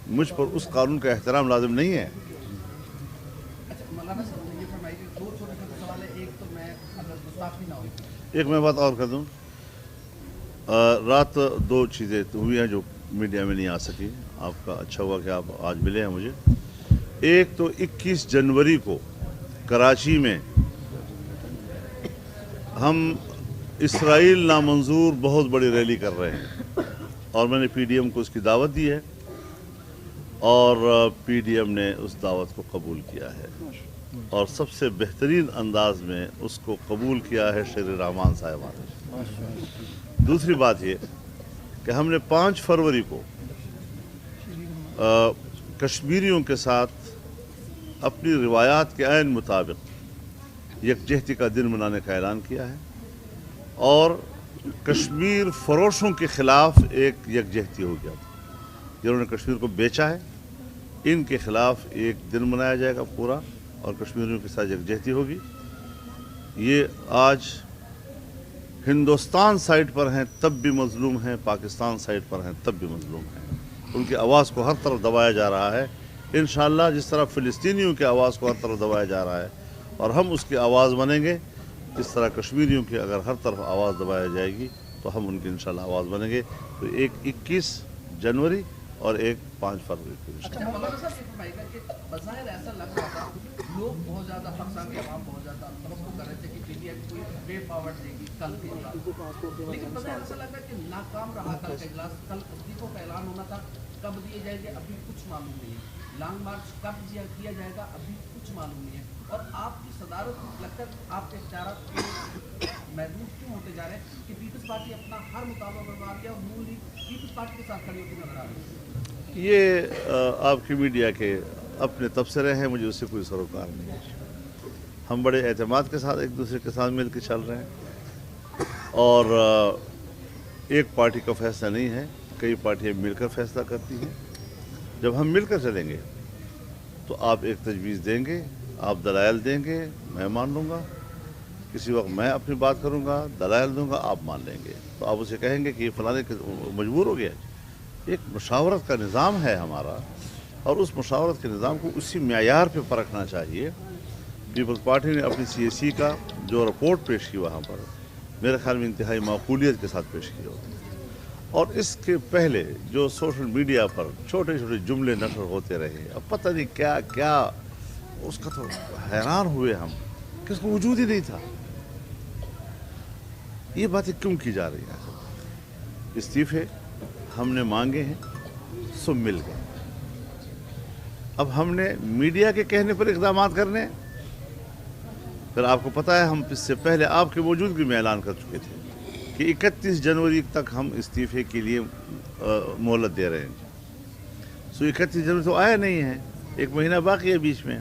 مجھ پر اس قانون کا احترام لازم نہیں ہے۔ ایک میں بات اور کر دوں، رات دو چیزیں ہوئی ہیں جو میڈیا میں نہیں آ سکی، آپ کا اچھا ہوا کہ آپ آج ملے ہیں مجھے۔ ایک تو 21 جنوری کو کراچی میں ہم اسرائیل نامنظور بہت بڑی ریلی کر رہے ہیں، اور میں نے پی ڈی ایم کو اس کی دعوت دی ہے، اور پی ڈی ایم نے اس دعوت کو قبول کیا ہے، اور سب سے بہترین انداز میں اس کو قبول کیا ہے شری رحمان صاحبان نے۔ دوسری بات یہ کہ ہم نے 5 فروری کو کشمیریوں کے ساتھ اپنی روایات کے عین مطابق یکجہتی کا دن منانے کا اعلان کیا ہے، اور کشمیر فروشوں کے خلاف ایک یکجہتی ہو گیا تھا جنہوں نے کشمیر کو بیچا ہے، ان کے خلاف ایک دن منایا جائے گا پورا، اور کشمیریوں کے ساتھ یکجہتی ہوگی۔ یہ آج ہندوستان سائٹ پر ہیں تب بھی مظلوم ہیں، پاکستان سائٹ پر ہیں تب بھی مظلوم ہیں، ان کی آواز کو ہر طرف دبایا جا رہا ہے۔ انشاءاللہ جس طرح فلسطینیوں کی آواز کو ہر طرف دبایا جا رہا ہے اور ہم اس کی آواز بنیں گے، اس طرح کشمیریوں کی اگر ہر طرف آواز دبایا جائے گی تو ہم ان کی انشاءاللہ آواز بنیں گے۔ تو ایک 21 جنوری اور ایک 5 فروری کو بظاہر ایسا لگ رہا تھا، لوگ بہت زیادہ پاکستان کے عوام بہت زیادہ توقع کر رہے تھے کہ پی ٹی آئی کوئی وے فارورڈ دے گی کل کے اجلاس، لیکن بظاہر ایسا لگ رہا ہے کہ ناکام رہا کل کا اجلاس۔ کل استعفوں کا اعلان ہونا تھا، کب دیے جائیں گے ابھی کچھ معلوم نہیں ہے، لانگ مارچ کب کیا جائے گا ابھی کچھ معلوم نہیں ہے، اور آپ کی صدارت لگتا ہے آپ کے اختیارات محدود کیوں ہوتے جا رہے ہیں کہ پیپلز پارٹی اپنا ہر مطالبہ بنوا لیا اور نون لیگ پیپلز پارٹی کے ساتھ کھڑی ہوتی نظر آ رہی ہے؟ یہ آپ کی میڈیا کے اپنے تبصرے ہیں، مجھے اس سے کوئی سروکار نہیں ہے۔ ہم بڑے اعتماد کے ساتھ ایک دوسرے کے ساتھ مل کے چل رہے ہیں، اور ایک پارٹی کا فیصلہ نہیں ہے، کئی پارٹیاں مل کر فیصلہ کرتی ہیں۔ جب ہم مل کر چلیں گے تو آپ ایک تجویز دیں گے، آپ دلائل دیں گے، میں مان لوں گا، کسی وقت میں اپنی بات کروں گا، دلائل دوں گا، آپ مان لیں گے، تو آپ اسے کہیں گے کہ یہ فلانے مجبور ہو گیا۔ ایک مشاورت کا نظام ہے ہمارا، اور اس مشاورت کے نظام کو اسی معیار پہ پرکھنا چاہیے۔ پیپلز پارٹی نے اپنی سی اے سی کا جو رپورٹ پیش کی وہاں پر میرے خیال میں انتہائی معقولیت کے ساتھ پیش کی ہوتی، اور اس کے پہلے جو سوشل میڈیا پر چھوٹے چھوٹے جملے نشر ہوتے رہے، اب پتہ نہیں کیا کیا، اس کا تو حیران ہوئے ہم کہ اس کو وجود ہی نہیں تھا۔ یہ باتیں کیوں کی جا رہی ہیں؟ استعفے ہم نے مانگے ہیں، سب مل گئے، اب ہم نے میڈیا کے کہنے پر اقدامات کرنے ہیں۔ پھر آپ کو پتہ ہے ہم اس سے پہلے آپ کی موجودگی میں اعلان کر چکے تھے کہ 31 جنوری تک ہم استعفے کے لیے مہلت دے رہے ہیں۔ سو 31 جنوری تو آیا نہیں ہے، ایک مہینہ باقی ہے بیچ میں۔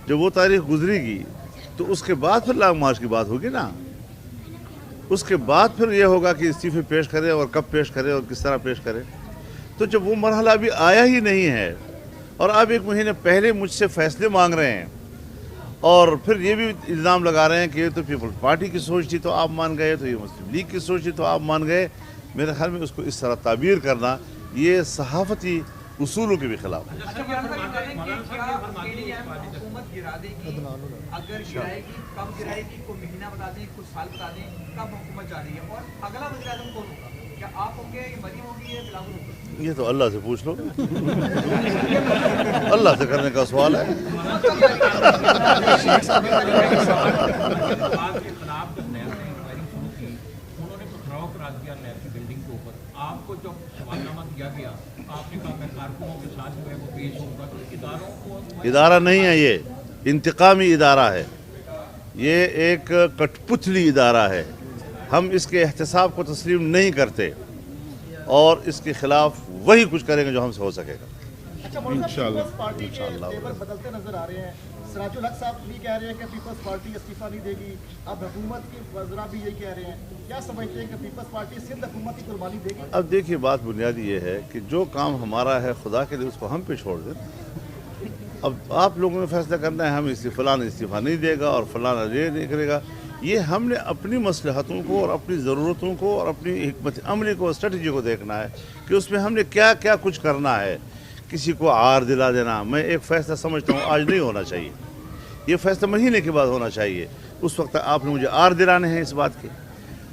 جب وہ تاریخ گزرے گی تو اس کے بعد پھر لانگ مارچ کی بات ہوگی نا، اس کے بعد پھر یہ ہوگا کہ استعفے پیش کرے اور کب پیش کرے اور کس طرح پیش کرے۔ تو جب وہ مرحلہ ابھی آیا ہی نہیں ہے اور آپ ایک مہینے پہلے مجھ سے فیصلے مانگ رہے ہیں، اور پھر یہ بھی الزام لگا رہے ہیں کہ یہ تو پیپلز پارٹی کی سوچ تھی تو آپ مان گئے، تو یہ مسلم لیگ کی سوچ تھی تو آپ مان گئے، میرے خیال میں اس کو اس طرح تعبیر کرنا یہ صحافتی اصولوں کے بھی خلاف ہے۔ اگر گرائے گی کب گرائے گی، کوئی مہینہ بتا دیں، کچھ سال بتا دیں کب حکومت جا رہی ہے، اور اگلا وزیر اعظم کون ہوگا؟ کیا آپ ہوں گے، یہ مریم ہوگی، یہ بلاول ہوگا؟ یہ تو اللہ سے پوچھ لو، اللہ سے کرنے کا سوال ہے۔ آپ کو جب سوالنامہ دیا گیا آپ نے کہا میں کارکنوں کے ساتھ جو ہے وہ پیش ہوگا، تو اداروں کو ادارہ نہیں ہے، یہ انتقامی ادارہ ہے، یہ ایک کٹ پتلی ادارہ ہے، ہم اس کے احتساب کو تسلیم نہیں کرتے، اور اس کے خلاف وہی کچھ کریں گے جو ہم سے ہو سکے گا۔ انشاءاللہ پارٹی کے تیور بدلتے نظر آ رہے ہیں، سراج الحق صاحب بھی کہہ رہے ہیں کہ پیپلز پارٹی استعفیٰ نہیں دے گی، اب حکومت کے وزراء بھی یہی کہہ رہے ہیں، کیا سمجھتے ہیں کہ پیپلز پارٹی سندھ حکومت کی قربانی دے گی؟ اب دیکھیے بات بنیادی یہ ہے کہ جو کام ہمارا ہے خدا کے لیے اس کو ہم پہ چھوڑ دیں۔ اب آپ لوگوں نے فیصلہ کرنا ہے ہم فلاں استعفیٰ نہیں دے گا اور فلاں یہ نہیں کرے گا، یہ ہم نے اپنی مصلحتوں کو اور اپنی ضرورتوں کو اور اپنی حکمت عملی کو، اسٹریٹجی کو دیکھنا ہے کہ اس میں ہم نے کیا کیا کچھ کرنا ہے۔ किसी को आर दिला देना, मैं एक फ़ैसला समझता हूँ आज नहीं होना चाहिए, ये फ़ैसला महीने के बाद होना चाहिए। उस वक्त आपने मुझे आर दिलाने हैं इस बात के,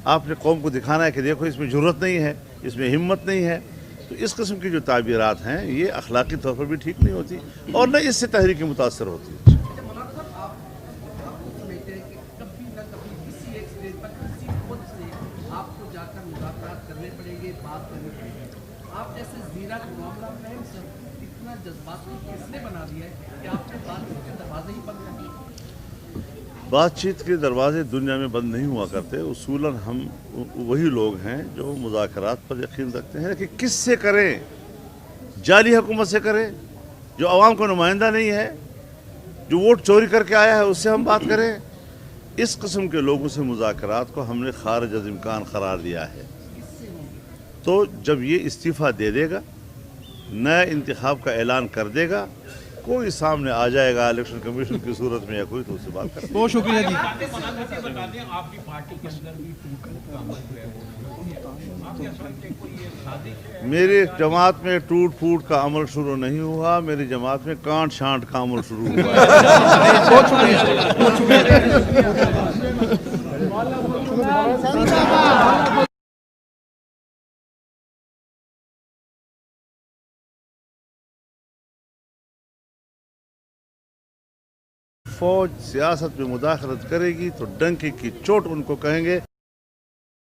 आपने कौम को दिखाना है कि देखो इसमें ज़रूरत नहीं है, इसमें हिम्मत नहीं है। तो इस किस्म की जो ताबीरात हैं ये अखलाकी तौर पर भी ठीक नहीं होती और न इससे तहरीक मुतासर होती है। मौलाना साहब, आप समझते हैं कि कभी ना कभी किसी एक स्टेज पर किसी खुद से आपको जाकर मुज़ाकरात करने पड़ेंगे, बात करनी पड़ेगी। आप जैसे ज़ीरा का मामला में सर इतना जज्बाती किसने बना दिया है कि आपने बातचीत के दरवाजे ही बंद कर दिए? बातचीत के दरवाजे दुनिया में बंद नहीं हुआ करते। उसूलन हम वही लोग हैं जो मुज़ाकरात पर यकीन रखते हैं कि किससे करें, जाली हुकूमत से करें, जो आवाम का नुमाइंदा नहीं है, जो वोट चोरी करके आया है उससे हम बात करें। इस किस्म के लोगों से मुज़ाकरात को हमने खारिज अज़ इम्कान करार दिया है। तो जब ये इस्तीफ़ा दे देगा, नए इंतखाब का ऐलान कर देगा, कोई सामने आ जाएगा इलेक्शन कमीशन की सूरत में या कोई, तो उससे बात करें। बहुत शुक्रिया जी। बता दें आपकी पार्टी के अंदर भी टूट का अमल जो है वो आप क्या समझते हैं, कोई ये साजिश है? मेरे जमात में टूट फूट का अमल शुरू नहीं हुआ, मेरी जमात में कांट छांट का अमल शुरू हुआ है। बहुत शुक्रिया, बहुत शुक्रिया। फौज सियासत में मुदाखलत करेगी तो डंके की चोट उनको कहेंगे,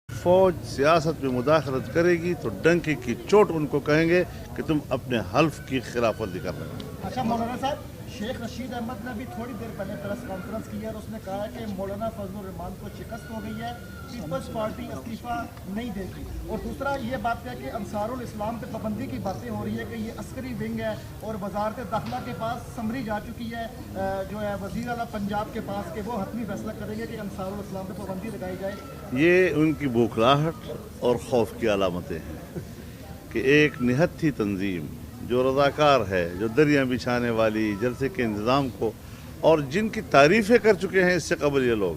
फौज सियासत में मुदाखलत करेगी तो डंके की चोट उनको कहेंगे कि तुम अपने हल्फ की खिलाफ वर्जी कर रहे हो। अच्छा मौलाना साहब, शेख रशीद अहमद ने भी थोड़ी देर पहले प्रेस कॉन्फ्रेंस की है और उसने कहा है कि मौलाना फजलुर रहमान को शिकस्त हो गई है, पीपल्स पार्टी इस्तीफा नहीं देगी। और दूसरा ये बात है कि अंसारुल इस्लाम पे पाबंदी की बातें हो रही है कि ये अस्करी विंग है और वजारत दाखिला के पास समरी जा चुकी है, जो है वज़ीर आला पंजाब के पास, कि वो हतमी फैसला करेंगे कि अंसारुल इस्लाम पे पाबंदी लगाई जाए। ये उनकी बौखलाहट और खौफ की अलामतें हैं कि एक निहत्थी तंजीम जो रज़ाकार है, जो दरिया बिछाने वाली, जलसे के इंतज़ाम को, और जिनकी तारीफ़ें कर चुके हैं इससे कबल ये लोग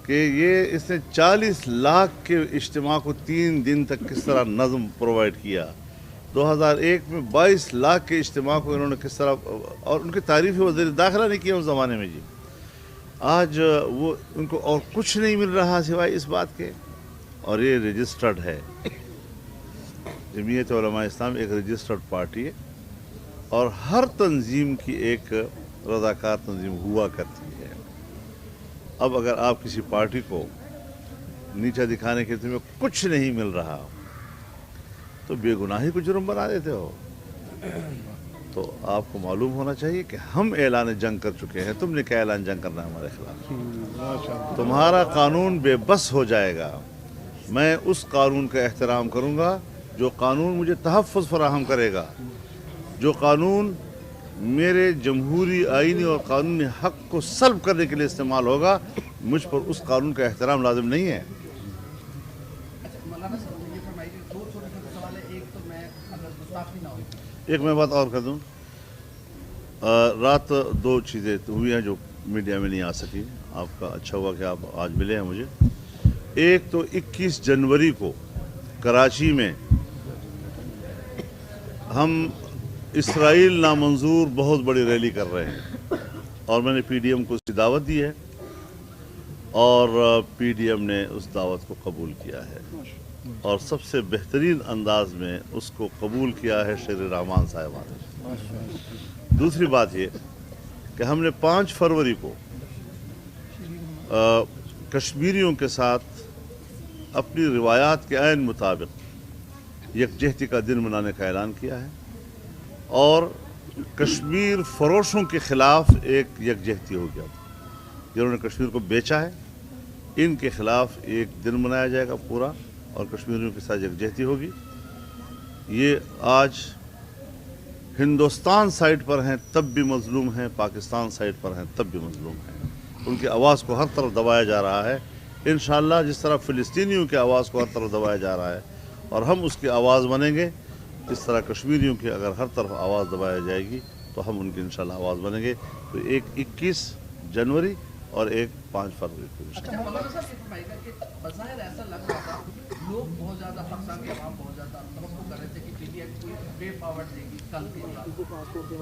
कि ये इसने 40 लाख के इज्तिमा को 3 दिन तक किस तरह नज़म प्रोवाइड किया, 2001 में 22 लाख के इज्तिमा को इन्होंने किस तरह, और उनकी तारीफ़ें वज़ीर दाखिला नहीं किया उस ज़माने में जी। आज वो उनको और कुछ नहीं मिल रहा सिवाय इस बात के, और ये रजिस्टर्ड है। जमीयत उलमा इस्लाम एक रजिस्टर्ड पार्टी है और हर तंजीम की एक रज़ाकार तंजीम हुआ करती है। अब अगर आप किसी पार्टी को नीचा दिखाने के तुम्हें कुछ नहीं मिल रहा तो बेगुनाही को जुर्म बना देते हो। तो आपको मालूम होना चाहिए कि हम ऐलान जंग कर चुके हैं, तुमने क्या ऐलान जंग करना है हमारे खिलाफ? तुम्हारा कानून बेबस हो जाएगा। मैं उस कानून का एहतराम करूँगा जो कानून मुझे तहफ़्फ़ुज़ फराहम करेगा, जो कानून मेरे जमहूरी आईनी और कानूनी हक़ को सल्ब करने के लिए इस्तेमाल होगा। मुझ पर उस कानून का एहतराम लाजिम नहीं है। अच्छा मौलाना साहब, ये फरमाइए, दो छोटे छोटे सवाल है। एक तो मैं अगर गुस्ताखी ना हो, एक मैं बात और कर दूं, रात 2 चीज़ें हुई हैं जो मीडिया में नहीं आ सकी। आपका अच्छा हुआ कि आप आज मिले हैं मुझे। एक तो 21 जनवरी को कराची में हम इसराइल नामंजूर बहुत बड़ी रैली कर रहे हैं और मैंने पीडीएम को उसकी दावत दी है और पीडीएम ने उस दावत को कबूल किया है और सबसे बेहतरीन अंदाज में उसको कबूल किया है शेर रहमान साहिबा ने। दूसरी बात ये कि हमने 5 फरवरी को कश्मीरियों के साथ अपनी रिवायात के ऐन मुताबिक यकजहती का दिन मनाने का ऐलान किया है और कश्मीर फरोशों के ख़िलाफ़ एक यकजहती हो गया था। जिन्होंने कश्मीर को बेचा है, इनके ख़िलाफ़ एक दिन मनाया जाएगा पूरा और कश्मीरियों के साथ यकजहती होगी। ये आज हिंदुस्तान साइड पर हैं तब भी मज़लूम हैं, पाकिस्तान साइड पर हैं तब भी मज़लूम हैं। उनकी आवाज़ को हर तरफ दबाया जा रहा है। इंशाअल्लाह जिस तरह फ़िलिस्तीनियों की आवाज़ को हर तरफ दबाया जा रहा है और हम उसकी आवाज़ बनेंगे, इस तरह कश्मीरियों की अगर हर तरफ आवाज़ दबाई जाएगी तो हम उनकी इंशाअल्लाह आवाज़ बनेंगे। तो एक 21 जनवरी और एक 5 फरवरी को। अच्छा मौलाना साहब, ये फरमाइएगा कि बज़ाहिर ऐसा लग रहा था लोग बहुत ज़्यादा हक़ के अवाम बहुत ज़्यादा तवक्को कर रहे थे कि इंडिया कोई वे पावर देगी कल के इजलास।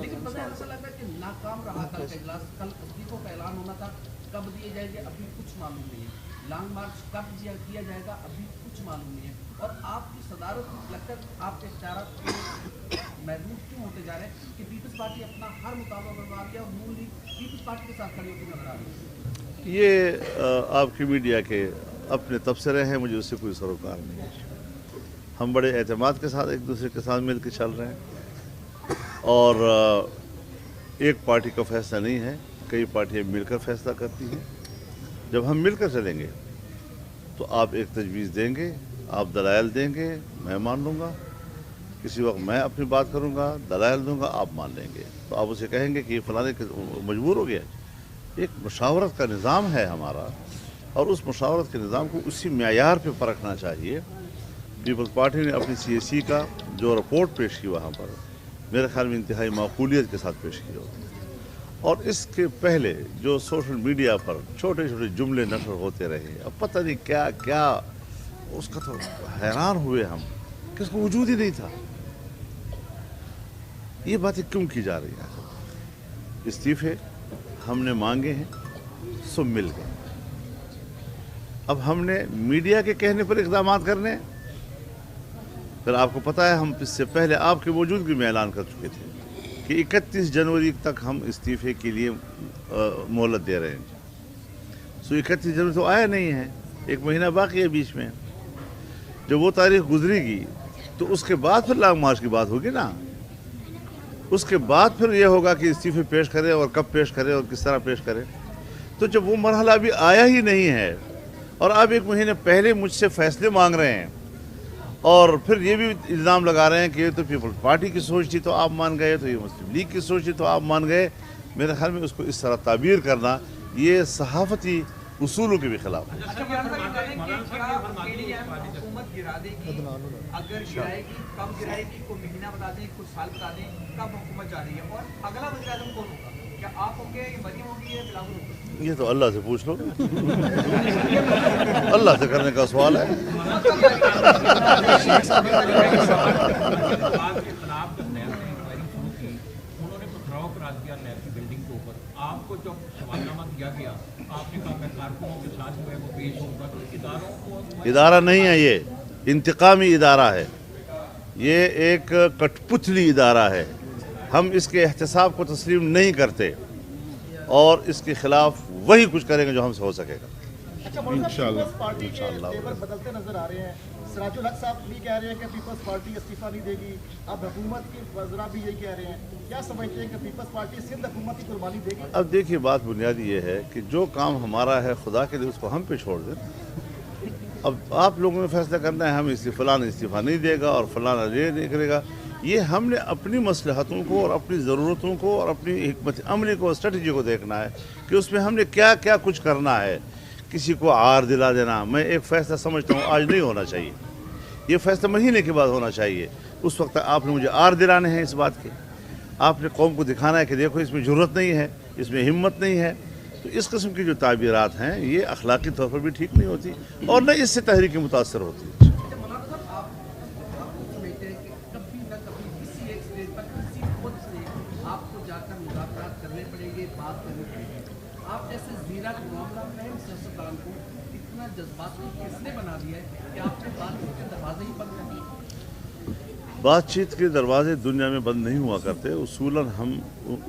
लेकिन पता है ऐसा लग रहा है कि नाकाम रहा कल का इजलास। कल इस्तीफों का ऐलान होना था, कब दिए जाएंगे अभी कुछ मालूम नहीं है। लॉन्ग मार्च कब किया जाएगा अभी कुछ मालूम नहीं है। और आपकी सदारत लगता है आपके इख्तियारात महदूद क्यों होते जा रहे हैं कि पीपल्स पार्टी अपना हर मुतालबा बनवा रही है और नून लीग पीपल्स पार्टी के साथ खड़ी होकर नजर आ रही है। ये आपकी मीडिया के अपने तबसरे हैं, मुझे उससे कोई सरोकार नहीं है। हम बड़े एतमाद के साथ एक दूसरे के साथ मिल के चल रहे हैं और एक पार्टी का फैसला नहीं है, कई पार्टियां मिलकर फैसला करती हैं। जब हम मिलकर चलेंगे तो आप एक तजवीज़ देंगे, आप दलाइल देंगे, मैं मान लूँगा। किसी वक्त मैं अपनी बात करूँगा, दलाइल दूँगा, आप मान लेंगे। तो आप उसे कहेंगे कि ये फलाने मजबूर हो गया। एक मुशावरत का निज़ाम है हमारा और उस मुशावरत के निज़ाम को उसी मेयार पे परखना चाहिए। पीपल्स पार्टी ने अपनी CAC का जो रिपोर्ट पेश की वहाँ पर मेरे ख्याल में इंतहाई माकूलियत के साथ पेश की होती है। और इसके पहले जो सोशल मीडिया पर छोटे छोटे जुमले नशर होते रहे, अब पता नहीं क्या क्या, उसका तो हैरान हुए हम कि उसका वजूद ही नहीं था। ये बातें क्यों की जा रही हैं? इस्तीफे हमने मांगे हैं, सो मिल गए। अब हमने मीडिया के कहने पर इक़दाम करने, फिर आपको पता है हम इससे पहले आपके मौजूदगी में ऐलान कर चुके थे कि 31 जनवरी तक हम इस्तीफे के लिए मोहलत दे रहे हैं। सो 31 जनवरी तो आया नहीं है, एक महीना बाकी है बीच में। जब वो तारीख गुजरेगी तो उसके बाद फिर लॉन्ग मार्च की बात होगी ना। उसके बाद फिर ये होगा कि इस्तीफे पेश करें और कब पेश करें और किस तरह पेश करें। तो जब वो मरहला अभी आया ही नहीं है और आप एक महीने पहले मुझसे फैसले मांग रहे हैं और फिर ये भी इल्ज़ाम लगा रहे हैं कि ये तो पीपल्स पार्टी की सोच थी तो आप मान गए, तो ये मुस्लिम लीग की सोच थी तो आप मान गए। मेरे ख्याल में उसको इस तरह ताबीर करना ये सहाफ़ती उसूलों के भी खिलाफ है। हुकूमत गिरा देगी, अगर गिराएगी कब गिराएगी, कोई महीना बता दें, कुछ साल बता दें कब हुकूमत जा रही है, और अगला वज़ीर आज़म कौन होगा? क्या आप होंगे, ये मरीम होगी, या बिलावल होगा? ये तो अल्लाह से पूछ लो। अल्लाह से करने का सवाल है। आपको जब सवालनामा दिया गया, आपने कहा मैं कारकुनों के साथ जो है वो पेश होगा, तो इदारों को इदारा नहीं है, ये इंतकामी इदारा है, ये एक कठपुतली इदारा है। हम इसके एहतसाब को तस्लीम नहीं करते और इसके खिलाफ वही कुछ करेंगे जो हमसे हो सकेगा। अच्छा, पीपल्स पार्टी के तेवर बदलते नजर आ रहे हैं। सराजुल हक साहब भी कह रहे हैं कि पीपल्स पार्टी इस्तीफा नहीं देगी, अब हुकूमत के वज़रा भी यही कह रहे हैं। क्या समझते हैं कि पीपल्स पार्टी सिंध हुकूमत की कुर्बानी देगी? अब देखिए, बात बुनियादी ये है कि जो काम हमारा है खुदा के लिए उसको हम पे छोड़ दें। अब आप लोगों ने फैसला करना है हम फलाना इस्तीफा नहीं देगा और फलाना ये नहीं करेगा। ये हमने अपनी मसलहतों को और अपनी ज़रूरतों को और अपनी हिकमत अमली को, स्ट्रेटजी को देखना है कि उसमें हमने क्या क्या कुछ करना है। किसी को आर दिला देना, मैं एक फ़ैसला समझता हूँ आज नहीं होना चाहिए, ये फ़ैसला महीने के बाद होना चाहिए। उस वक्त आपने मुझे आर दिलाने हैं इस बात के, आपने कौम को दिखाना है कि देखो इसमें ज़रूरत नहीं है, इसमें हिम्मत नहीं है। तो इस किस्म की जो ताबीरात हैं ये अखलाकी तौर पर भी ठीक नहीं होती और न इससे तहरीक मुतासर होती है। आपको जाकर मुज़ाकरात करने पड़ेंगे, बात करनी पड़ेगी। आप जैसे ज़ीरा के मामला में सियासतदान को इतना जज्बाती किसने बना दिया है कि आपने बातचीत के दरवाजे ही बंद कर दिए? बातचीत के दरवाजे दुनिया में बंद नहीं हुआ करते। उसूलन हम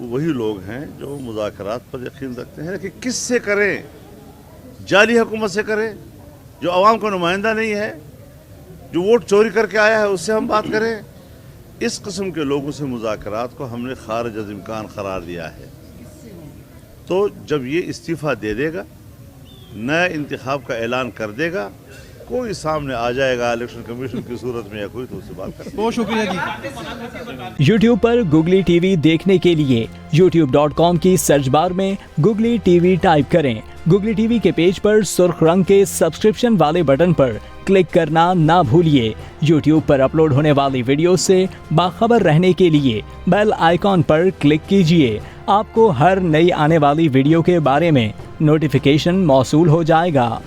वही लोग हैं जो मुज़ाकरात पर यकीन रखते हैं, लेकिन किससे करें? जाली हुकूमत से करें जो आवाम का नुमाइंदा नहीं है, जो वोट चोरी करके आया है उससे हम बात करें? इस किस्म के लोगों से मुज़ाकरात को हमने खारिज अज़ इम्कान करार दिया है। तो जब ये इस्तीफ़ा दे देगा, नया इंतखाब का ऐलान कर देगा, कोई सामने आ जाएगा इलेक्शन कमीशन की सूरत में या कोई, तो उससे बात करें। बहुत शुक्रिया जी। YouTube पर Googly TV देखने के लिए youtube.com की सर्च बार में Googly TV टाइप करें। Googly TV के पेज पर सुर्ख रंग के सब्सक्रिप्शन वाले बटन पर क्लिक करना ना भूलिए। YouTube पर अपलोड होने वाली वीडियो से बाखबर रहने के लिए बेल आइकॉन पर क्लिक कीजिए। आपको हर नई आने वाली वीडियो के बारे में नोटिफिकेशन मौसूल हो जाएगा।